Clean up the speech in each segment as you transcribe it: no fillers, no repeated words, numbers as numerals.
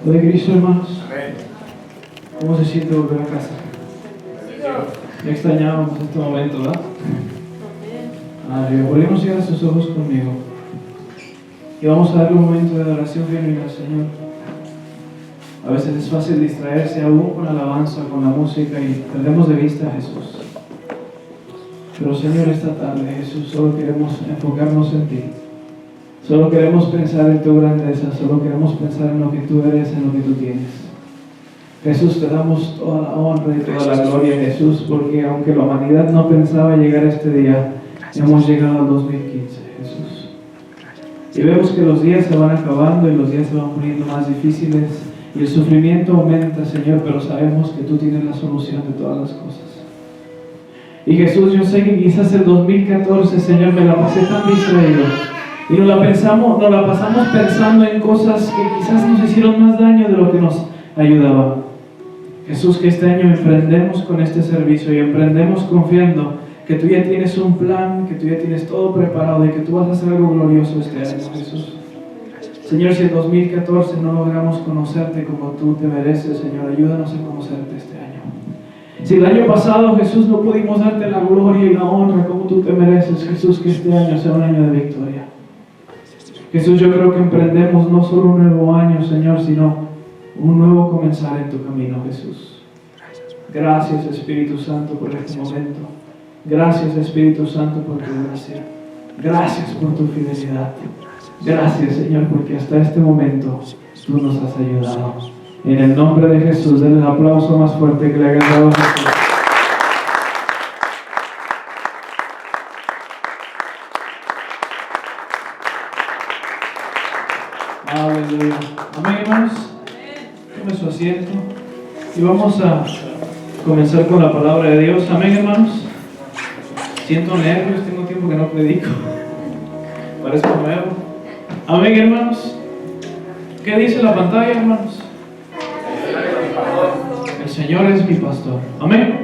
¿Lo de Cristo, hermanos? ¿Cómo se siente volver a casa? Ya extrañábamos este momento, ¿verdad? Volvemos a ir a sus ojos conmigo. Y vamos a darle un momento de adoración genuina al Señor. A veces es fácil distraerse aún con la alabanza, con la música, y perdemos de vista a Jesús. Pero Señor, esta tarde, Jesús, solo queremos enfocarnos en ti. Solo queremos pensar en tu grandeza, solo queremos pensar en lo que tú eres, en lo que tú tienes. Jesús, te damos toda la honra y toda la gloria, Jesús, porque aunque la humanidad no pensaba llegar a este día, hemos llegado al 2015, Jesús. Y vemos que los días se van acabando y los días se van poniendo más difíciles y el sufrimiento aumenta, Señor, pero sabemos que tú tienes la solución de todas las cosas. Y Jesús, yo sé que quizás el 2014, Señor, me la pasé tan distraído y nos la pasamos pensando en cosas que quizás nos hicieron más daño de lo que nos ayudaba. Jesús, que este año emprendemos con este servicio y emprendemos confiando que tú ya tienes un plan, que tú ya tienes todo preparado y que tú vas a hacer algo glorioso este año, Jesús. Señor, si en 2014 no logramos conocerte como tú te mereces, Señor, ayúdanos a conocerte este año. Si el año pasado, Jesús, no pudimos darte la gloria y la honra como tú te mereces, Jesús, que este año sea un año de victoria. Jesús, yo creo que emprendemos no solo un nuevo año, Señor, sino un nuevo comenzar en tu camino, Jesús. Gracias, Espíritu Santo, por este momento. Gracias, Espíritu Santo, por tu gracia. Gracias por tu fidelidad. Gracias, Señor, porque hasta este momento tú nos has ayudado. En el nombre de Jesús, denle el aplauso más fuerte que le hayan dado a Jesús. Aleluya. Amén, hermanos. Tome su asiento y vamos a comenzar con la palabra de Dios. Amén, hermanos. Siento nervios, tengo tiempo que no predico. Parezco nuevo. Amén, hermanos. ¿Qué dice la pantalla, hermanos? El Señor es mi pastor. Amén.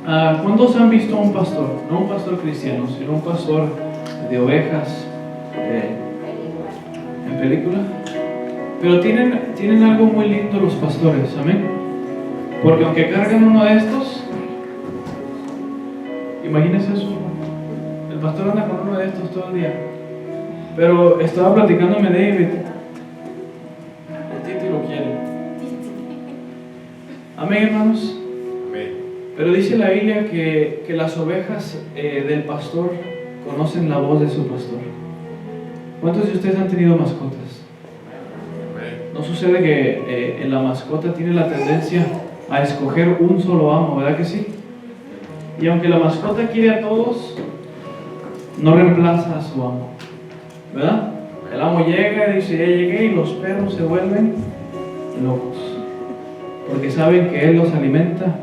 ¿Cuántos han visto a un pastor? No un pastor cristiano, sino un pastor de ovejas en película. Pero tienen algo muy lindo los pastores. Amén. Porque aunque cargan uno de estos, imagínense eso. El pastor anda con uno de estos todo el día. Pero estaba platicándome David. El Titi lo quiere. Amén, hermanos. Amén. Pero dice la Biblia que las ovejas del pastor conocen la voz de su pastor. ¿Cuántos de ustedes han tenido mascotas? ¿No sucede que en la mascota tiene la tendencia a escoger un solo amo, verdad que sí? Y aunque la mascota quiere a todos, no reemplaza a su amo, ¿verdad? El amo llega y dice, ya llegué, y los perros se vuelven locos, porque saben que él los alimenta,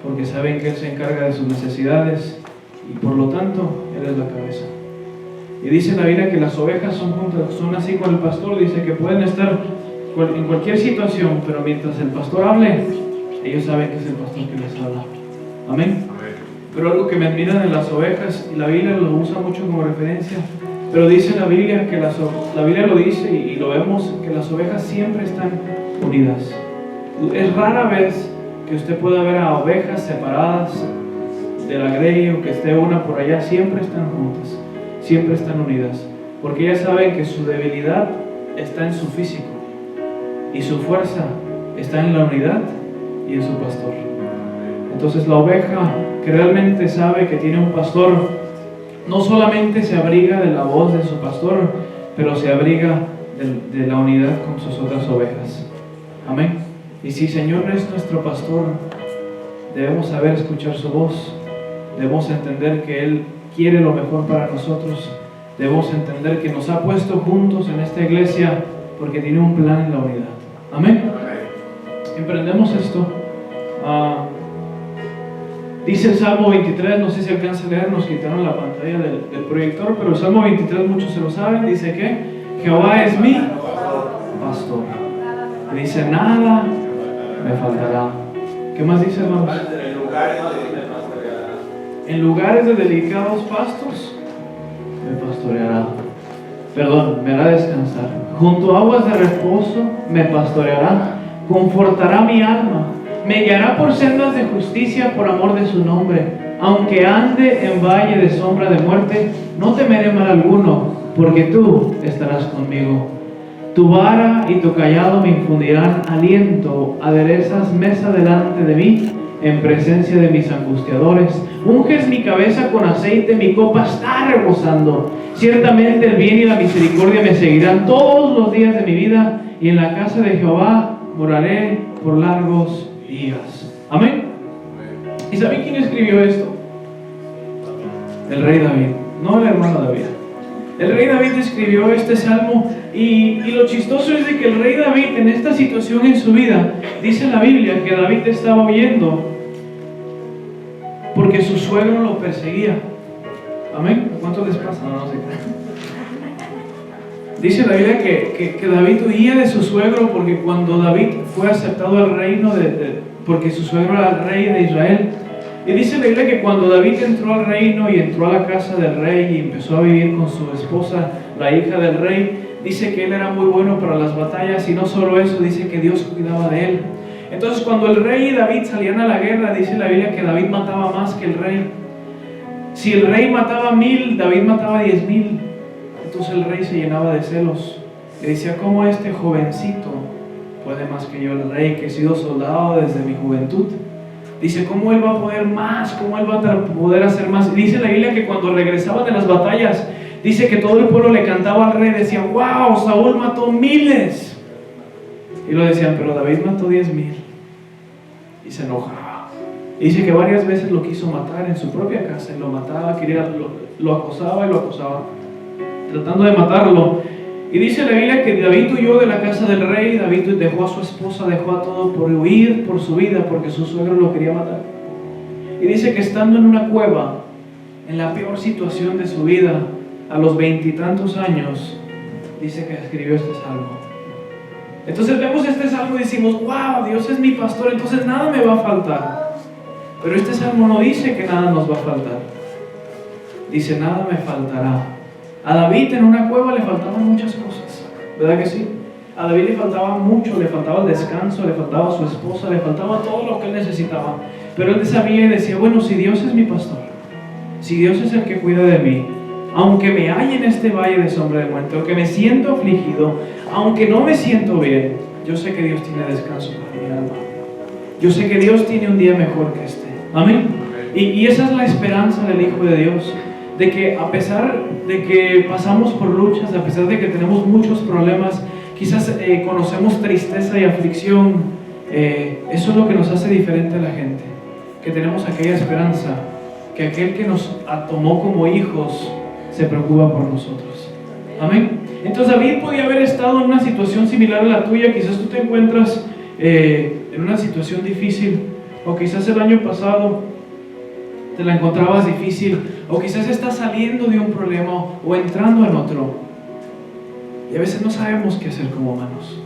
porque saben que él se encarga de sus necesidades, y por lo tanto, él es la cabeza. Y dice la Biblia que las ovejas son juntas, son así con el pastor, dice que pueden estar en cualquier situación, pero mientras el pastor hable, ellos saben que es el pastor que les habla. Amén. Pero algo que me admira de las ovejas, y la Biblia lo usa mucho como referencia, pero dice la Biblia que la Biblia lo dice y lo vemos, que las ovejas siempre están unidas. Es rara vez que usted pueda ver a ovejas separadas de la grey o que esté una por allá. Siempre están juntas, siempre están unidas, porque ellas saben que su debilidad está en su físico y su fuerza está en la unidad y en su pastor. Entonces la oveja que realmente sabe que tiene un pastor, no solamente se abriga de la voz de su pastor, pero se abriga de la unidad con sus otras ovejas. Amén. Y si Señor es nuestro pastor, debemos saber escuchar su voz, debemos entender que Él quiere lo mejor para nosotros, debemos entender que nos ha puesto juntos en esta iglesia porque tiene un plan en la unidad. Amén. Emprendemos esto. Dice el Salmo 23, no sé si alcanza a leer, nos quitaron la pantalla del proyector, pero el Salmo 23 muchos se lo saben, dice que Jehová es mi pastor. Y dice, nada me faltará. ¿Qué más dice, hermanos? En lugares de delicados pastos me pastoreará. me hará descansar. Junto a aguas de reposo me pastoreará, confortará mi alma, me guiará por sendas de justicia por amor de su nombre. Aunque ande en valle de sombra de muerte, no temeré mal alguno, porque tú estarás conmigo. Tu vara y tu callado me infundirán aliento, aderezas mesa delante de mí, en presencia de mis angustiadores. Unges mi cabeza con aceite, mi copa está rebosando. Ciertamente el bien y la misericordia me seguirán todos los días de mi vida, y en la casa de Jehová moraré por largos días. Amén. ¿Y saben quién escribió esto? El rey David, no el hermano David. El rey David escribió este salmo, y lo chistoso es de que el rey David, en esta situación en su vida, dice la Biblia que David estaba huyendo porque su suegro lo perseguía. Amén. ¿Cuántos les pasa? No sé. Dice la Biblia que David huía de su suegro, porque cuando David fue aceptado al reino porque su suegro era el rey de Israel. Y dice la Biblia que cuando David entró al reino y entró a la casa del rey y empezó a vivir con su esposa, la hija del rey, dice que él era muy bueno para las batallas, y no solo eso, dice que Dios cuidaba de él. Entonces cuando el rey y David salían a la guerra, dice la Biblia que David mataba más que el rey. Si el rey mataba 1000, David mataba 10,000. Entonces el rey se llenaba de celos y decía: ¿cómo este jovencito puede más que yo, el rey, que he sido soldado desde mi juventud? Dice: ¿cómo él va a poder más? ¿Cómo él va a poder hacer más? Y dice la Biblia que cuando regresaban de las batallas, dice que todo el pueblo le cantaba al rey, decía: wow, Saúl mató miles. Y lo decían: pero David mató 10,000. Y se enojaba. Y dice que varias veces lo quiso matar en su propia casa, y lo mataba, lo acosaba y lo acosaba, tratando de matarlo. Y dice la Biblia que David huyó de la casa del rey. David dejó a su esposa, dejó a todo por huir por su vida, porque su suegro lo quería matar. Y dice que estando en una cueva, en la peor situación de su vida, a los 20 y tantos años, dice que escribió este salmo. Entonces vemos este salmo y decimos: wow, Dios es mi pastor, entonces nada me va a faltar. Pero este salmo no dice que nada nos va a faltar. Dice: nada me faltará. A David en una cueva le faltaban muchas cosas, ¿verdad que sí? A David le faltaba mucho, le faltaba el descanso, le faltaba su esposa, le faltaba todo lo que él necesitaba. Pero él sabía y decía: bueno, si Dios es mi pastor, si Dios es el que cuida de mí, aunque me halle en este valle de sombra de muerte, aunque me siento afligido, aunque no me siento bien, yo sé que Dios tiene descanso para mi alma. Yo sé que Dios tiene un día mejor que este. Amén. Y esa es la esperanza del Hijo de Dios, de que a pesar de que pasamos por luchas, a pesar de que tenemos muchos problemas, quizás conocemos tristeza y aflicción, eso es lo que nos hace diferente a la gente, que tenemos aquella esperanza, que aquel que nos tomó como hijos se preocupa por nosotros. Amén. Entonces David podía haber estado en una situación similar a la tuya. Quizás tú te encuentras en una situación difícil, o quizás el año pasado te la encontrabas difícil, o quizás estás saliendo de un problema o entrando en otro, y a veces no sabemos qué hacer como humanos.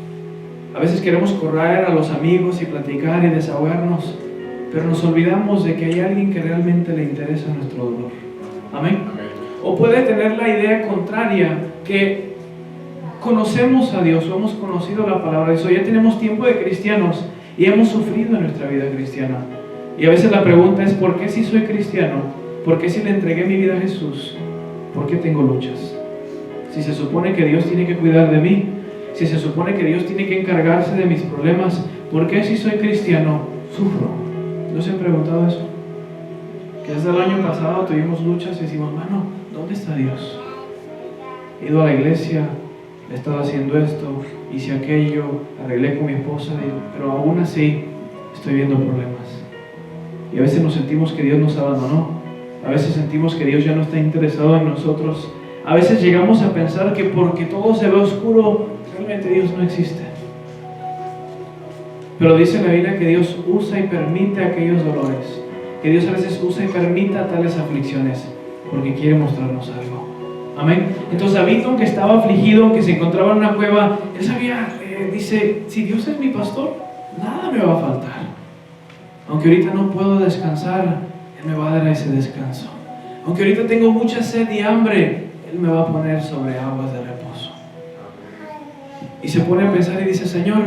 A veces queremos correr a los amigos y platicar y desahogarnos, pero nos olvidamos de que hay alguien que realmente le interesa nuestro dolor. Amén. O puede tener la idea contraria, que conocemos a Dios o hemos conocido la palabra de Dios, ya tenemos tiempo de cristianos y hemos sufrido en nuestra vida cristiana. Y a veces la pregunta es: ¿por qué si soy cristiano? ¿Por qué si le entregué mi vida a Jesús? ¿Por qué tengo luchas? Si se supone que Dios tiene que cuidar de mí, si se supone que Dios tiene que encargarse de mis problemas, ¿por qué si soy cristiano sufro? ¿No se han preguntado eso? Que desde el año pasado tuvimos luchas y decimos: mano, ¿dónde está Dios? He ido a la iglesia, he estado haciendo esto, hice aquello, arreglé con mi esposa, pero aún así estoy viendo problemas. Y a veces nos sentimos que Dios nos abandonó. A veces sentimos que Dios ya no está interesado en nosotros. A veces llegamos a pensar que porque todo se ve oscuro, realmente Dios no existe. Pero dice la Biblia que Dios usa y permite aquellos dolores, que Dios a veces usa y permite tales aflicciones, porque quiere mostrarnos algo. Amén. Entonces David, aunque estaba afligido, aunque se encontraba en una cueva, él sabía, dice: si Dios es mi pastor, nada me va a faltar. Aunque ahorita no puedo descansar, Él me va a dar ese descanso. Aunque ahorita tengo mucha sed y hambre, Él me va a poner sobre aguas de reposo. Y se pone a pensar y dice, Señor,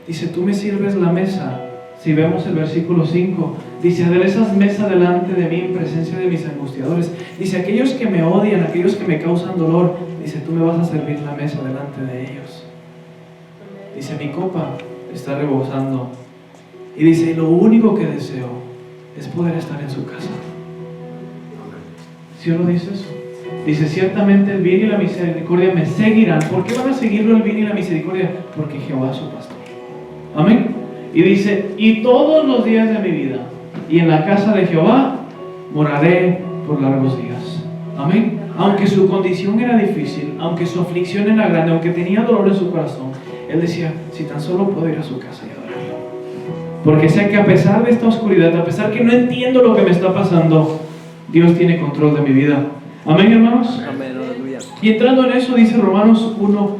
dice, tú me sirves la mesa. Si vemos el versículo 5, dice, aderezas mesa delante de mí en presencia de mis angustiadores. Dice, aquellos que me odian, aquellos que me causan dolor, dice, tú me vas a servir la mesa delante de ellos. Dice, mi copa está rebosando. Y dice, lo único que deseo es poder estar en su casa. ¿Sí o no dice eso? Dice, ciertamente el bien y la misericordia me seguirán. ¿Por qué van a seguirlo el bien y la misericordia? Porque Jehová es su pastor. Amén. Y dice, y todos los días de mi vida, y en la casa de Jehová moraré por largos días. Amén. Aunque su condición era difícil, aunque su aflicción era grande, aunque tenía dolor en su corazón, él decía, si tan solo puedo ir a su casa y adorarlo. Porque sé que a pesar de esta oscuridad, a pesar que no entiendo lo que me está pasando, Dios tiene control de mi vida. Amén, hermanos. Amén, aleluya. Y entrando en eso, dice Romanos 5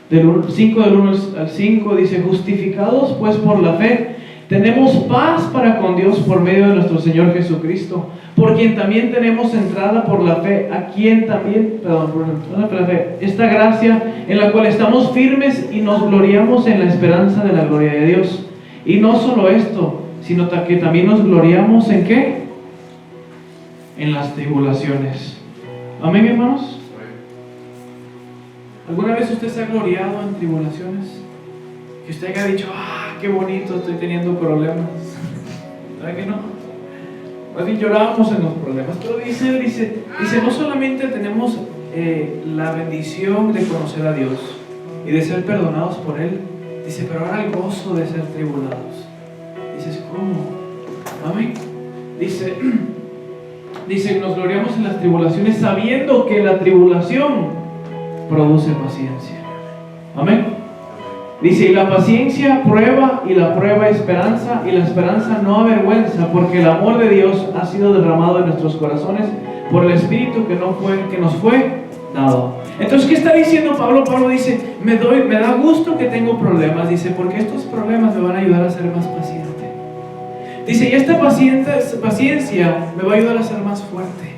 del 1 al 5, dice, justificados pues por la fe, tenemos paz para con Dios por medio de nuestro Señor Jesucristo, por quien también tenemos entrada por la fe, por la fe, esta gracia en la cual estamos firmes y nos gloriamos en la esperanza de la gloria de Dios. Y no solo esto, sino que también nos gloriamos ¿en qué? En las tribulaciones. Amén, hermanos. ¿Alguna vez usted se ha gloriado en tribulaciones? Que usted haya dicho, qué bonito, estoy teniendo problemas. ¿Verdad que no? Más bien lloramos en los problemas. Pero dice, no solamente tenemos la bendición de conocer a Dios y de ser perdonados por Él, dice, pero ahora el gozo de ser tribulados. Dices, ¿cómo? Amén. Dice, nos gloriamos en las tribulaciones sabiendo que la tribulación produce paciencia. Amén. Dice, y la paciencia prueba, y la prueba esperanza, y la esperanza no avergüenza, porque el amor de Dios ha sido derramado en nuestros corazones por el Espíritu que nos fue dado. Entonces, ¿qué está diciendo Pablo? Pablo dice, me da gusto que tengo problemas, dice, porque estos problemas me van a ayudar a ser más paciente. Dice, y esta paciencia me va a ayudar a ser más fuerte.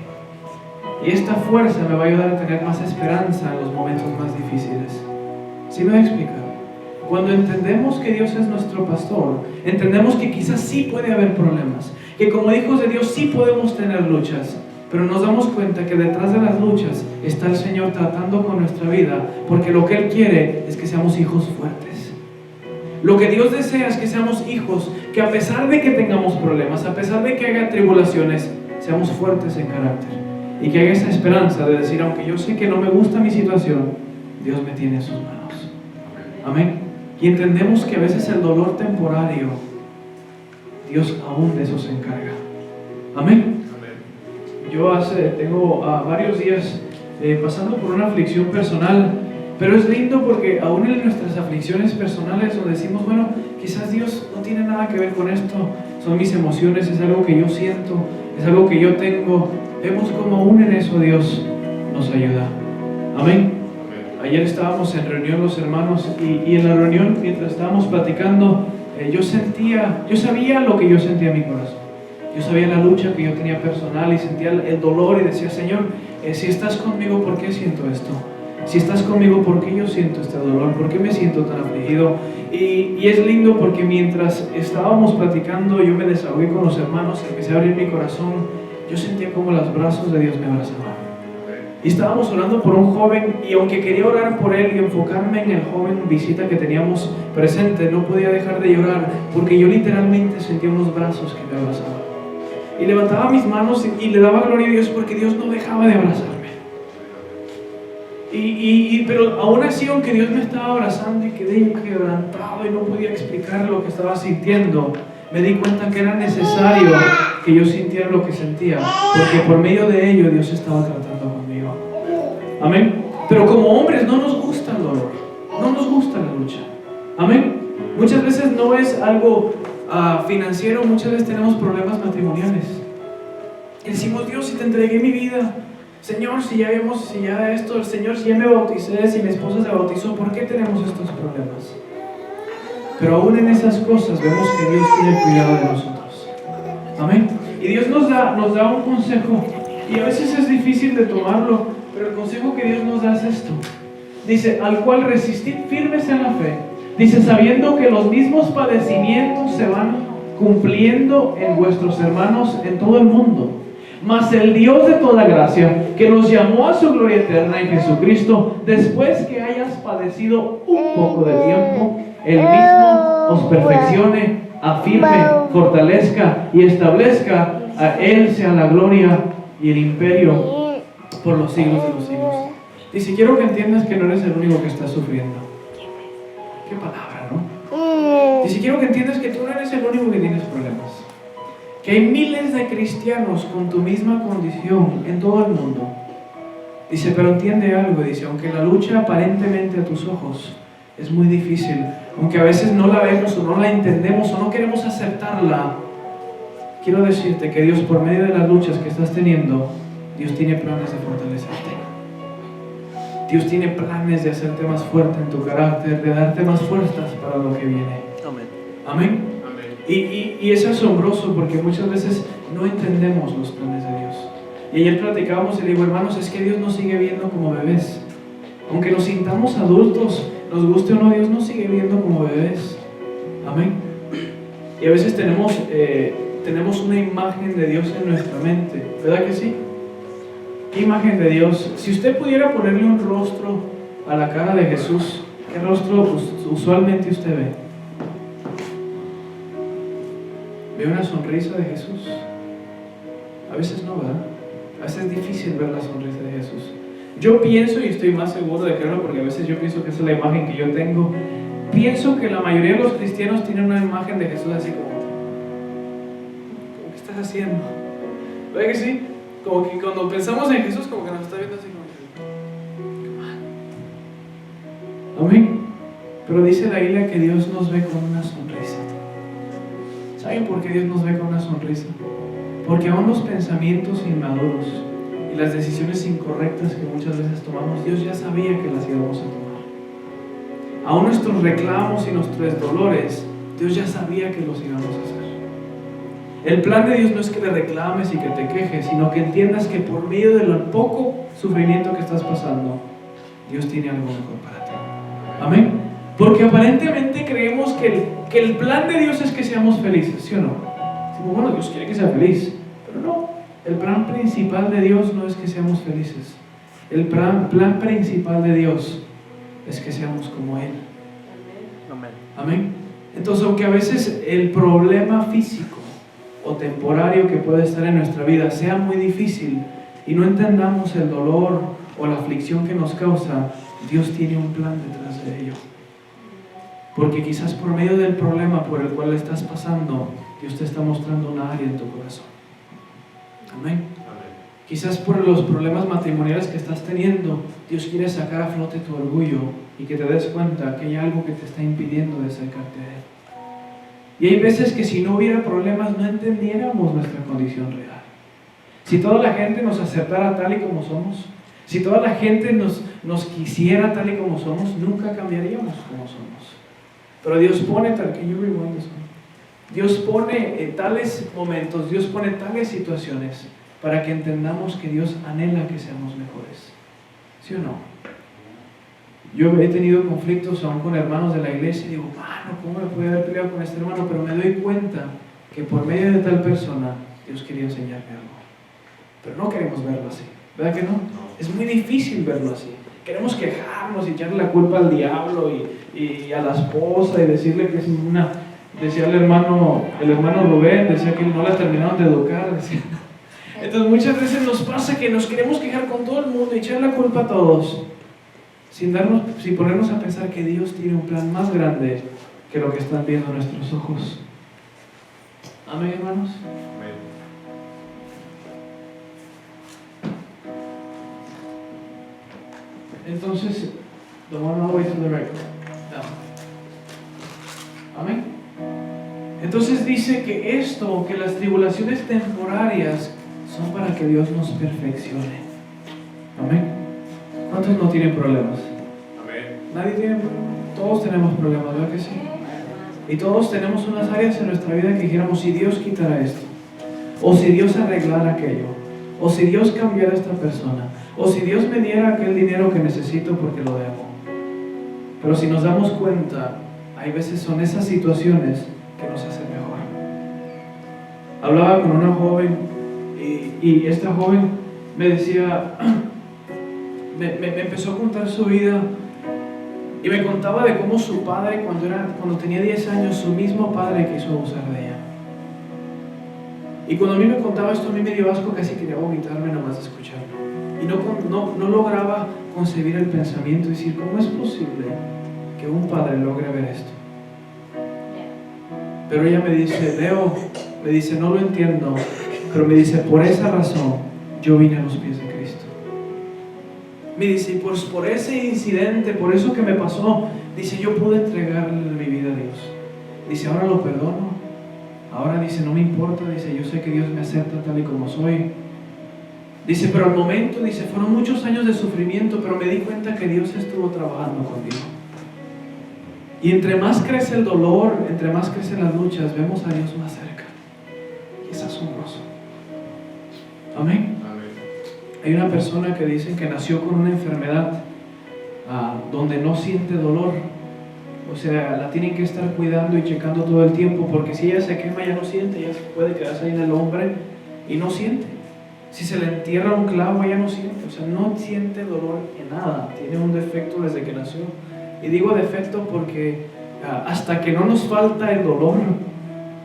Y esta fuerza me va a ayudar a tener más esperanza en los momentos más difíciles. ¿Sí me voy a explicar? Cuando entendemos que Dios es nuestro pastor, entendemos que quizás sí puede haber problemas, que como hijos de Dios sí podemos tener luchas, pero nos damos cuenta que detrás de las luchas está el Señor tratando con nuestra vida, porque lo que Él quiere es que seamos hijos fuertes. Lo que Dios desea es que seamos hijos que a pesar de que tengamos problemas, a pesar de que haya tribulaciones, seamos fuertes en carácter. Y que haya esa esperanza de decir, aunque yo sé que no me gusta mi situación, Dios me tiene en sus manos. Amén. Y entendemos que a veces el dolor temporario, Dios aún de eso se encarga. Amén. Yo tengo varios días pasando por una aflicción personal, pero es lindo porque aún en nuestras aflicciones personales donde decimos, bueno, quizás Dios no tiene nada que ver con esto, son mis emociones, es algo que yo siento, es algo que yo tengo. Vemos como aún en eso Dios nos ayuda. Amén. Ayer estábamos en reunión los hermanos y en la reunión, mientras estábamos platicando, yo sabía lo que yo sentía en mi corazón. Yo sabía la lucha que yo tenía personal y sentía el dolor y decía, Señor, si estás conmigo, ¿por qué siento esto? Si estás conmigo, ¿por qué yo siento este dolor? ¿Por qué me siento tan afligido? Y es lindo porque mientras estábamos platicando, yo me desahogué con los hermanos, empecé a abrir mi corazón. Yo sentía como los brazos de Dios me abrazaban. Y estábamos orando por un joven, y aunque quería orar por él y enfocarme en el joven visita que teníamos presente, no podía dejar de llorar, porque yo literalmente sentía unos brazos que me abrazaban. Y levantaba mis manos y le daba gloria a Dios porque Dios no dejaba de abrazarme. Pero aún así, aunque Dios me estaba abrazando y quedé quebrantado y no podía explicar lo que estaba sintiendo, me di cuenta que era necesario que yo sintiera lo que sentía, porque por medio de ello Dios estaba tratando conmigo. Amén. Pero como hombres no nos gusta el dolor, no nos gusta la lucha. Amén. Muchas veces no es algo financiero, muchas veces tenemos problemas matrimoniales. Y decimos, Dios, si te entregué mi vida, Señor, si ya esto, Señor, si ya me bauticé, si mi esposa se bautizó, ¿por qué tenemos estos problemas? Pero aún en esas cosas vemos que Dios tiene cuidado de nosotros. Amén. Y Dios nos da un consejo, y a veces es difícil de tomarlo, Pero el consejo que Dios nos da es esto. Dice, al cual resistid firmes en la fe. Dice, sabiendo que los mismos padecimientos se van cumpliendo en vuestros hermanos en todo el mundo. Mas el Dios de toda gracia, que nos llamó a su gloria eterna en Jesucristo, después que hayas padecido un poco de tiempo, Él mismo os perfeccione, afirme, fortalezca y establezca. A Él sea la gloria y el imperio por los siglos de los siglos. Dice, quiero que entiendas que no eres el único que está sufriendo. Qué palabra, ¿no? Dice, quiero que entiendas que tú no eres el único que tienes problemas. Que hay miles de cristianos con tu misma condición en todo el mundo. Dice, pero entiende algo. Dice, aunque la lucha aparentemente a tus ojos es muy difícil, aunque a veces no la vemos o no la entendemos o no queremos aceptarla, quiero decirte que Dios, por medio de las luchas que estás teniendo, Dios tiene planes de fortalecerte. Dios tiene planes de hacerte más fuerte en tu carácter, de darte más fuerzas para lo que viene. Amén. Amén. Y es asombroso porque muchas veces no entendemos los planes de Dios. Y ayer platicábamos y le digo, hermanos, es que Dios nos sigue viendo como bebés. Aunque nos sintamos adultos, nos guste o no, Dios nos sigue viendo como bebés. Amén. Y a veces tenemos una imagen de Dios en nuestra mente, ¿verdad que sí? ¿Qué imagen de Dios? Si usted pudiera ponerle un rostro a la cara de Jesús, ¿qué rostro usualmente usted ve? ¿Ve una sonrisa de Jesús? A veces no, ¿verdad? A veces es difícil ver la sonrisa de Jesús. Yo pienso, y estoy más seguro de creerlo porque a veces yo pienso que esa es la imagen que yo tengo, pienso que la mayoría de los cristianos tienen una imagen de Jesús así como ¿qué estás haciendo? ¿Verdad que sí? Como que cuando pensamos en Jesús, como que nos está viendo así como amén. Pero dice la Biblia que Dios nos ve con una sonrisa. ¿Saben por qué Dios nos ve con una sonrisa? Porque aún los pensamientos inmaduros y las decisiones incorrectas que muchas veces tomamos, Dios ya sabía que las íbamos a tomar. Aún nuestros reclamos y nuestros dolores, Dios ya sabía que los íbamos a hacer. El plan de Dios no es que le reclames y que te quejes, sino que entiendas que por medio del poco sufrimiento que estás pasando, Dios tiene algo mejor para ti. Amén. Porque aparentemente creemos que el plan de Dios es que seamos felices, ¿sí o no? Decimos, bueno, Dios quiere que sea feliz, pero no. El plan principal de Dios no es que seamos felices. El plan principal de Dios es que seamos como Él. Amén. Amén. Entonces, aunque a veces el problema físico o temporario que puede estar en nuestra vida sea muy difícil y no entendamos el dolor o la aflicción que nos causa, Dios tiene un plan detrás de ello. Porque quizás por medio del problema por el cual estás pasando, Dios te está mostrando una área en tu corazón. Amén. Quizás por los problemas matrimoniales que estás teniendo, Dios quiere sacar a flote tu orgullo y que te des cuenta que hay algo que te está impidiendo de acercarte a Él. Y hay veces que si no hubiera problemas no entendiéramos nuestra condición real. Si toda la gente nos aceptara tal y como somos, si toda la gente nos quisiera tal y como somos, nunca cambiaríamos como somos. Pero Dios pone tal que yo vivo en eso. Dios pone tales momentos, Dios pone tales situaciones para que entendamos que Dios anhela que seamos mejores. ¿Sí o no? Yo he tenido conflictos aún con hermanos de la iglesia y digo, mano, ¿cómo me puede haber peleado con este hermano? Pero me doy cuenta que por medio de tal persona Dios quería enseñarme algo. Pero no queremos verlo así, ¿verdad que no? Es muy difícil verlo así. Queremos quejarnos y echarle la culpa al diablo y a la esposa y decirle que es una... Decía el hermano Rubén, decía que no la terminaron de educar, decía. Entonces muchas veces nos pasa que nos queremos quejar con todo el mundo y echar la culpa a todos sin ponernos a pensar que Dios tiene un plan más grande que lo que están viendo nuestros ojos. Amén, hermanos. Amén. Entonces, the one all the way to the right. Amén. Entonces dice que que las tribulaciones temporarias son para que Dios nos perfeccione. Amén. ¿Cuántos no tienen problemas? Amén. Nadie tiene problemas. Todos tenemos problemas, ¿verdad que sí? Y todos tenemos unas áreas en nuestra vida que dijéramos, si Dios quitara esto, o si Dios arreglara aquello, o si Dios cambiara a esta persona, O si Dios me diera aquel dinero que necesito porque lo debo. Pero si nos damos cuenta, hay veces son esas situaciones que nos hacen mejor. Hablaba con una joven y esta joven me decía, me empezó a contar su vida y me contaba de cómo su padre, cuando tenía 10 años, su mismo padre quiso abusar de ella. Y cuando a mí me contaba esto, a mí me dio asco, casi quería vomitarme nomás de escucharlo. Y no lograba concebir el pensamiento y decir, ¿cómo es posible que un padre logre ver esto? Pero ella me dice, Leo, me dice, no lo entiendo, pero me dice, por esa razón yo vine a los pies de Cristo. Me dice, y pues por ese incidente, por eso que me pasó, dice, yo pude entregarle mi vida a Dios. Dice, ahora lo perdono. Ahora dice, no me importa, dice, yo sé que Dios me acepta tal y como soy. Dice, pero al momento, dice, fueron muchos años de sufrimiento, pero me di cuenta que Dios estuvo trabajando conmigo. Y entre más crece el dolor, entre más crecen las luchas, vemos a Dios más cerca. Y es asombroso. Amén. Hay una persona que dicen que nació con una enfermedad donde no siente dolor. O sea, la tienen que estar cuidando y checando todo el tiempo, porque si ella se quema ya no siente, ella puede quedarse ahí en el hombre y no siente. Si se le entierra un clavo ella no siente, o sea, no siente dolor en nada, tiene un defecto desde que nació. Y digo defecto porque hasta que no nos falta el dolor,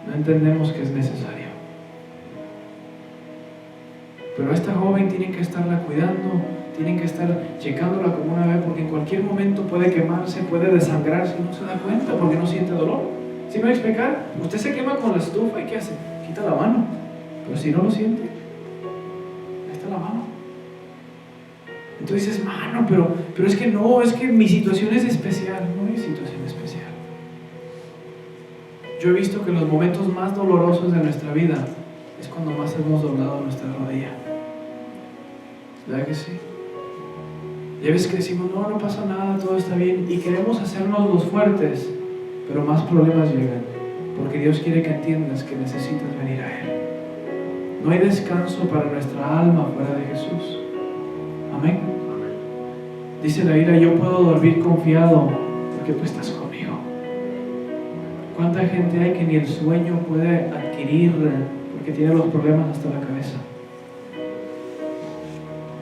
no entendemos que es necesario. Pero a esta joven tienen que estarla cuidando, tienen que estar checándola como una vez, porque en cualquier momento puede quemarse, puede desangrarse y no se da cuenta porque no siente dolor. ¿Sí me voy a explicar? Usted se quema con la estufa y ¿qué hace? Quita la mano, pero si no lo siente, ahí está la mano. Entonces dices, mano, pero es que no, es que mi situación es especial. No hay situación especial. Yo he visto que los momentos más dolorosos de nuestra vida es cuando más hemos doblado nuestra rodilla. ¿Verdad que sí? Ya ves que decimos, no pasa nada, todo está bien, y queremos hacernos los fuertes, pero más problemas llegan, porque Dios quiere que entiendas que necesitas venir a Él. No hay descanso para nuestra alma fuera de Jesús. Amén. Dice la Biblia, yo puedo dormir confiado porque tú estás conmigo. ¿Cuánta gente hay que ni el sueño puede adquirir porque tiene los problemas hasta la cabeza?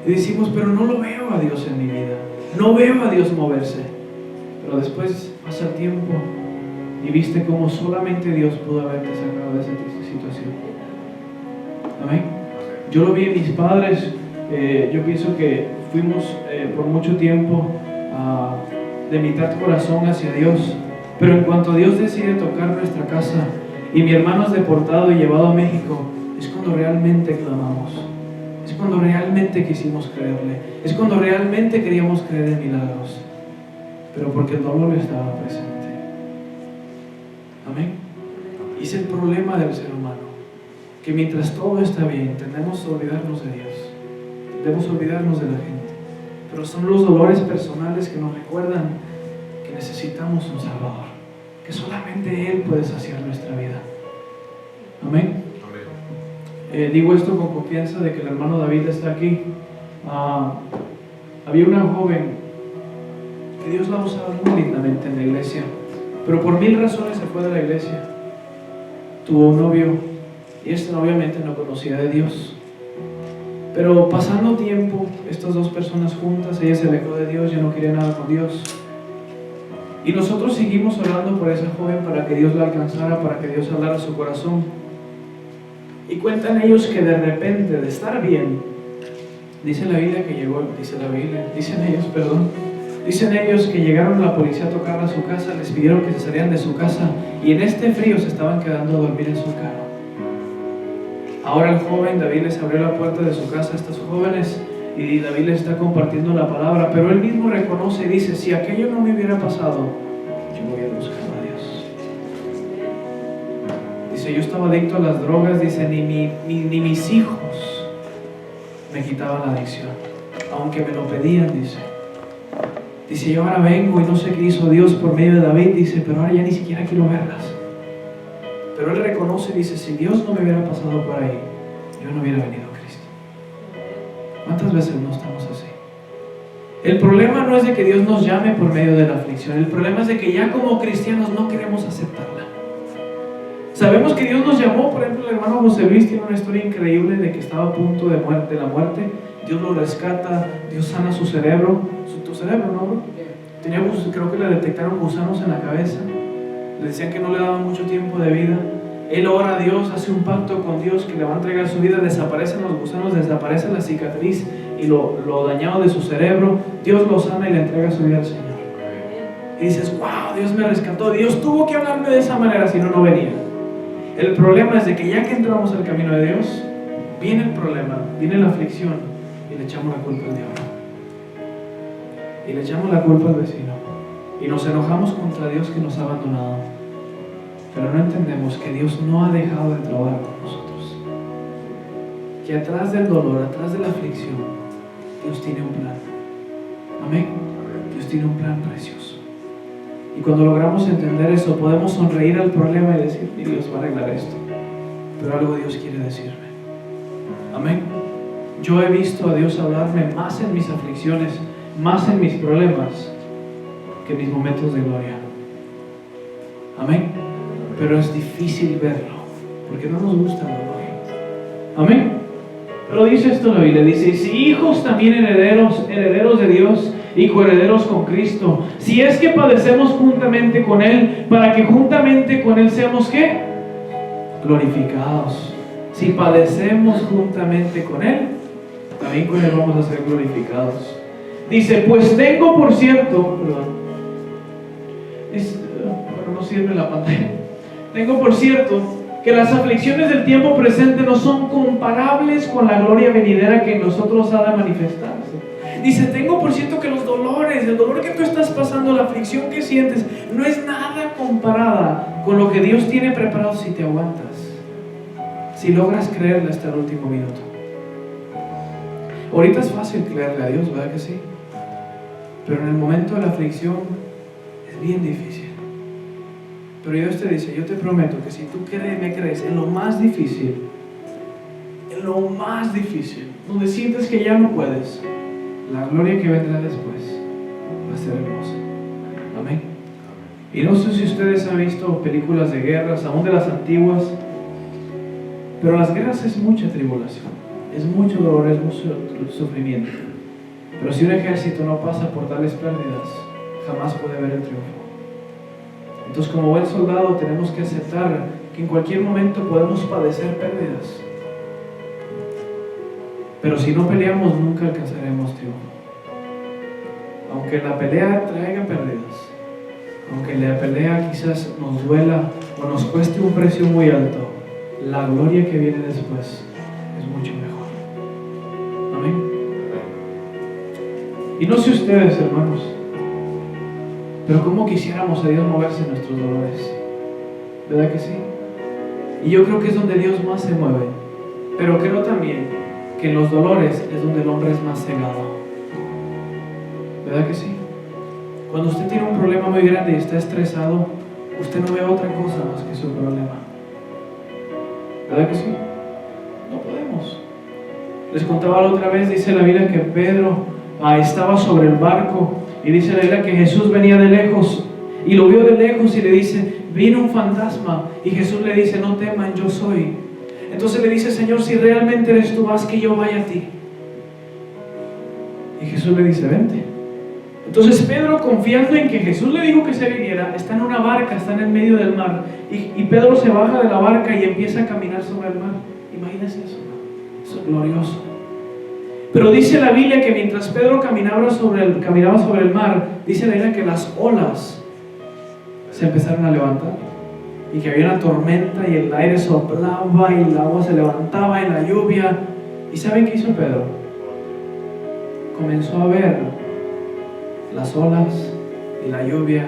Y decimos, pero no lo veo a Dios en mi vida, no veo a Dios moverse. Pero después pasa el tiempo y viste cómo solamente Dios pudo haberte sacado de esa situación. Amén. Yo lo vi en mis padres. Yo pienso que fuimos por mucho tiempo de mitad corazón hacia Dios, pero en cuanto Dios decide tocar nuestra casa y mi hermano es deportado y llevado a México, es cuando realmente clamamos, es cuando realmente quisimos creerle, es cuando realmente queríamos creer en milagros, pero porque el dolor estaba presente. Amén. Y es el problema del ser humano, que mientras todo está bien tendemos a olvidarnos de Dios. Debemos olvidarnos de la gente, pero son los dolores personales que nos recuerdan que necesitamos un Salvador, que solamente Él puede saciar nuestra vida. Amén. Digo esto con confianza de que el hermano David está aquí. Había una joven que Dios la usaba muy lindamente en la iglesia, pero por 1000 razones se fue de la iglesia. Tuvo un novio y este obviamente no conocía de Dios. Pero pasando tiempo, estas dos personas juntas, ella se alejó de Dios, ya no quería nada con Dios. Y nosotros seguimos orando por esa joven para que Dios la alcanzara, para que Dios hablara a su corazón. Y cuentan ellos que de repente, de estar bien, dicen ellos que llegaron a la policía a tocarla a su casa, les pidieron que se salieran de su casa y en este frío se estaban quedando a dormir en su carro. Ahora el joven David les abrió la puerta de su casa a estos jóvenes y David les está compartiendo la palabra, pero él mismo reconoce y dice, si aquello no me hubiera pasado, yo voy a buscar a Dios. Dice, yo estaba adicto a las drogas, dice, ni mis hijos me quitaban la adicción, aunque me lo pedían, dice, yo ahora vengo y no sé qué hizo Dios por medio de David, dice, pero ahora ya ni siquiera quiero verlas. Pero él reconoce y dice, si Dios no me hubiera pasado por ahí, yo no hubiera venido a Cristo. ¿Cuántas veces no estamos así? El problema no es de que Dios nos llame por medio de la aflicción. El problema es de que ya como cristianos no queremos aceptarla. Sabemos que Dios nos llamó. Por ejemplo, el hermano José Luis tiene una historia increíble de que estaba a punto de la muerte. Dios lo rescata, Dios sana su cerebro. Tu cerebro, ¿no, bro? Creo que le detectaron gusanos en la cabeza. Le decían que no le daban mucho tiempo de vida. Él ora a Dios, hace un pacto con Dios que le va a entregar su vida. Desaparecen los gusanos, desaparece la cicatriz y lo dañado de su cerebro. Dios lo sana y le entrega su vida al Señor. Y dices, wow, Dios me rescató. Dios tuvo que hablarme de esa manera, si no, no venía. El problema es de que ya que entramos al camino de Dios, viene el problema, viene la aflicción y le echamos la culpa al diablo. Y le echamos la culpa al vecino. Y nos enojamos contra Dios que nos ha abandonado. Pero no entendemos que Dios no ha dejado de trabajar con nosotros. Que atrás del dolor, atrás de la aflicción, Dios tiene un plan. Amén. Dios tiene un plan precioso. Y cuando logramos entender eso, podemos sonreír al problema y decir, mi Dios va a arreglar esto. Pero algo Dios quiere decirme. Amén. Yo he visto a Dios hablarme más en mis aflicciones, más en mis problemas, que en mis momentos de gloria. Amén. Pero es difícil verlo, porque no nos gusta el dolor. Amén. Pero dice esto la Biblia, dice, si hijos también herederos de Dios y coherederos con Cristo, si es que padecemos juntamente con Él, para que juntamente con Él seamos, ¿qué? Glorificados. Si padecemos juntamente con Él, también con Él vamos a ser glorificados. Dice, pues tengo por cierto, bueno, no sirve la pantalla. Tengo por cierto que las aflicciones del tiempo presente no son comparables con la gloria venidera que en nosotros ha de manifestarse. Dice, tengo por cierto que los dolores, el dolor que tú estás pasando, la aflicción que sientes, no es nada comparada con lo que Dios tiene preparado si te aguantas, si logras creerle hasta el último minuto. Ahorita es fácil creerle a Dios, ¿verdad que sí? Pero en el momento de la aflicción es bien difícil. Pero Dios te dice, yo te prometo que si tú me crees en lo más difícil, donde sientes que ya no puedes, la gloria que vendrá después va a ser hermosa. Amén. Y no sé si ustedes han visto películas de guerras, aún de las antiguas, pero las guerras es mucha tribulación, es mucho dolor, es mucho sufrimiento. Pero si un ejército no pasa por tales pérdidas, jamás puede ver el triunfo. Entonces, como buen soldado, tenemos que aceptar que en cualquier momento podemos padecer pérdidas. Pero si no peleamos, nunca alcanzaremos triunfo. Aunque la pelea traiga pérdidas, aunque la pelea quizás nos duela o nos cueste un precio muy alto, la gloria que viene después es mucho mejor. Amén. Y no sé ustedes, hermanos, pero cómo quisiéramos a Dios moverse en nuestros dolores, ¿verdad que sí? Y yo creo que es donde Dios más se mueve. Pero creo también que en los dolores es donde el hombre es más cegado, ¿verdad que sí? Cuando usted tiene un problema muy grande y está estresado, usted no ve otra cosa más que su problema, ¿verdad que sí? No podemos. Les contaba la otra vez, dice la Biblia que Pedro estaba sobre el barco. Y dice la Biblia que Jesús venía de lejos y lo vio de lejos y le dice, vino un fantasma. Y Jesús le dice, no teman, yo soy. Entonces le dice, Señor, si realmente eres tú, haz que yo vaya a ti. Y Jesús le dice, vente. Entonces Pedro, confiando en que Jesús le dijo que se viniera, está en una barca, está en el medio del mar. Y Pedro se baja de la barca y empieza a caminar sobre el mar. Imagínense eso, ¿no? Eso es glorioso. Pero dice la Biblia que mientras Pedro caminaba sobre el mar, dice la Biblia que las olas se empezaron a levantar y que había una tormenta y el aire soplaba y el agua se levantaba en la lluvia. ¿Y saben qué hizo Pedro? Comenzó a ver las olas y la lluvia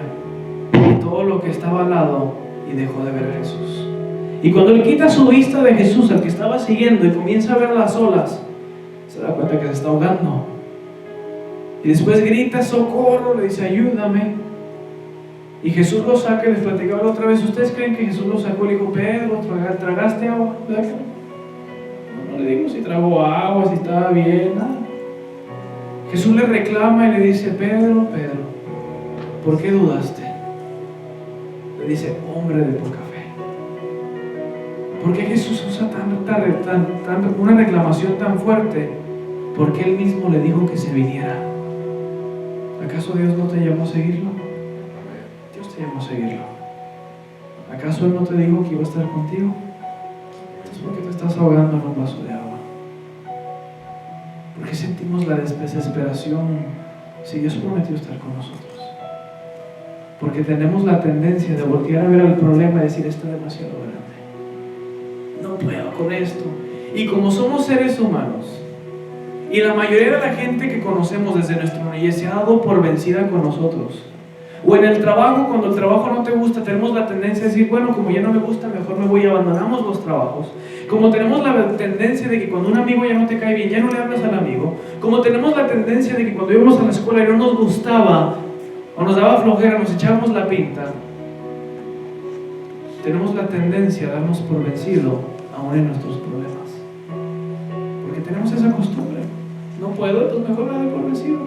y todo lo que estaba al lado y dejó de ver a Jesús. Y cuando él quita su vista de Jesús, al que estaba siguiendo, y comienza a ver las olas, se da cuenta que se está ahogando. Y después grita, socorro, le dice, ayúdame. Y Jesús lo saca, les platicaba la otra vez. ¿Ustedes creen que Jesús lo sacó? Le dijo, Pedro, ¿tragaste agua? ¿Verdad que no? No le digo si tragó agua, si estaba bien, nada. Jesús le reclama y le dice: Pedro, Pedro, ¿por qué dudaste? Le dice: hombre de poca fe. ¿Por qué Jesús usa una reclamación tan fuerte? Porque Él mismo le dijo que se viniera. ¿Acaso Dios no te llamó a seguirlo? Dios te llamó a seguirlo. ¿Acaso Él no te dijo que iba a estar contigo? Entonces, ¿por qué te estás ahogando en un vaso de agua? ¿Por qué sentimos la desesperación si Dios prometió estar con nosotros? Porque tenemos la tendencia de voltear a ver el problema y decir: está demasiado grande, no puedo con esto. Y como somos seres humanos, y la mayoría de la gente que conocemos desde nuestra niñez se ha dado por vencida con nosotros, o en el trabajo, cuando el trabajo no te gusta, tenemos la tendencia de decir: bueno, como ya no me gusta, mejor me voy y abandonamos los trabajos. Como tenemos la tendencia de que cuando un amigo ya no te cae bien, ya no le hablas al amigo. Como tenemos la tendencia de que cuando íbamos a la escuela y no nos gustaba o nos daba flojera, nos echábamos la pinta. Tenemos la tendencia a darnos por vencido aún en nuestros problemas, porque tenemos esa costumbre. No puedo, entonces mejor me doy por vencido.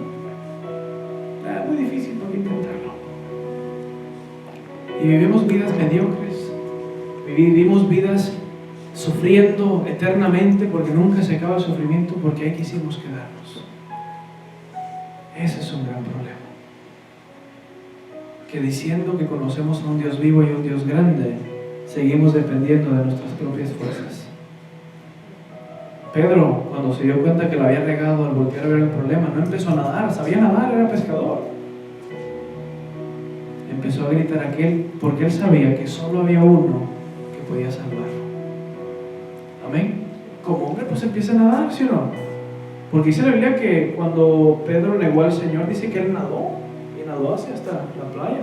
Es muy difícil, ¿por qué intentarlo? Y vivimos vidas mediocres, vivimos vidas sufriendo eternamente porque nunca se acaba el sufrimiento, porque ahí quisimos quedarnos. Ese es un gran problema. Que diciendo que conocemos a un Dios vivo y un Dios grande, seguimos dependiendo de nuestras propias fuerzas. Pedro, cuando se dio cuenta que lo había regado al voltear a ver el problema, no empezó a nadar, sabía nadar, era pescador. Empezó a gritar a aquel, porque él sabía que solo había uno que podía salvarlo. Amén. Como hombre, pues empieza a nadar, ¿sí o no? Porque dice la Biblia que cuando Pedro negó al Señor, dice que él nadó, y nadó hacia hasta la playa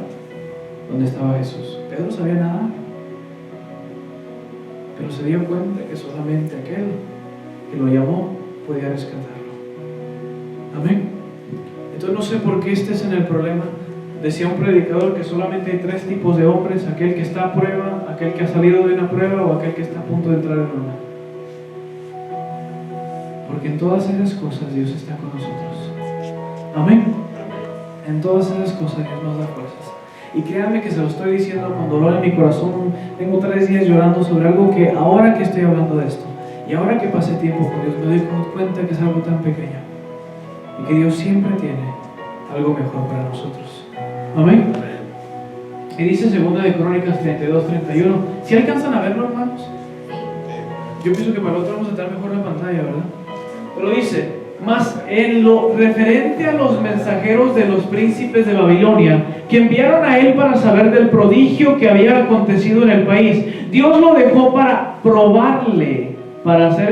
donde estaba Jesús. Pedro sabía nadar, pero se dio cuenta que solamente aquel que lo llamó podía rescatarlo. Amén. Entonces no sé por qué estés en el problema. Decía un predicador que solamente hay 3 tipos de hombres: aquel que está a prueba, aquel que ha salido de una prueba o aquel que está a punto de entrar en una. Porque en todas esas cosas Dios está con nosotros. Amén. En todas esas cosas Dios nos da fuerzas. Y créanme que se lo estoy diciendo con dolor en mi corazón. Tengo 3 días llorando sobre algo que ahora que estoy hablando de esto, y ahora que pasé tiempo con Dios, me doy cuenta que es algo tan pequeño y que Dios siempre tiene algo mejor para nosotros. Amén. Y dice 2 de Crónicas 32-31. ¿Si alcanzan a verlo, hermanos? Yo pienso que para el otro vamos a estar mejor la pantalla, ¿verdad? Pero dice: mas en lo referente a los mensajeros de los príncipes de Babilonia, que enviaron a él para saber del prodigio que había acontecido en el país, Dios lo dejó para probarle, para hacer